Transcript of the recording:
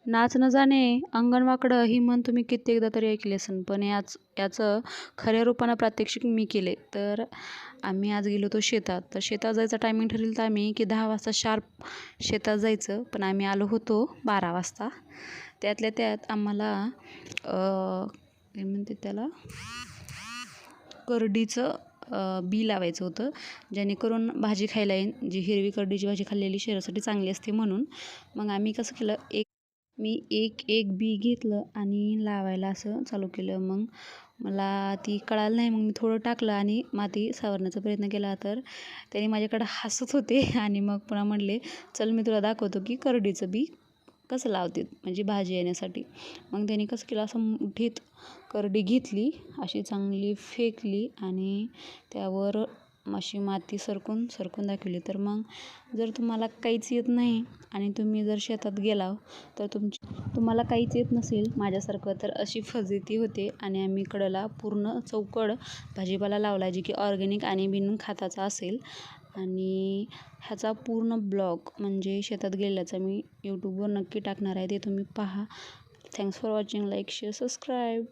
नाच न जाणे अंगण वाकडं ही म्हण तुम्ही कित्येकदा तरी ऐकली असेल, पण याचं खऱ्या रूपानं प्रात्यक्षिक मी केले. तर आम्ही आज गेलो होतो शेतात. तर शेतात जायचं टायमिंग ठरलेलं तर आम्ही की 10 वाजता शार्प शेतात जायचं, पण आम्ही आलो होतो 12 वाजता. त्यातल्या त्यात आम्हाला काय म्हणते त्याला, करडीचं बी लावायचं होतं, जेणेकरून भाजी खायला येईन. जी हिरवी करडीची भाजी खाल्लेली शरीरासाठी चांगली असते म्हणून. मग आम्ही कसं केलं, मी एक बी घेतलं आणि लावायला असं चालू केलं. मग मला ती कळालं नाही, मग मी थोडं टाकलं आणि माती सावरण्याचा प्रयत्न केला. तर त्याने माझ्याकडं हसत होते आणि मग पुन्हा म्हणले, चल मी तुला दाखवतो की करडीचं बी कसं लावतात, म्हणजे भाजी येण्यासाठी. मग त्याने कसं केलं, असं मुठीत करडी घेतली, अशी चांगली फेकली आणि त्यावर अशी माती सरकून सरकून दाखवली. तर मग जर तुम्हाला काहीच येत नाही आणि तुम्ही जर शेतात गेला तर तुम्हाला काहीच येत नसेल माझ्यासारखं, तर अशी फजिती होते. आणि आम्ही कडेला पूर्ण चौकड भाजीपाला लावला, जी की ऑर्गॅनिक आणि बिन खताचा असेल. आणि ह्याचा पूर्ण ब्लॉग म्हणजे शेतात गेल्याचा मी यूट्यूबवर नक्की टाकणार आहे, ते तुम्ही पहा. Thanks for watching. Like, share, subscribe.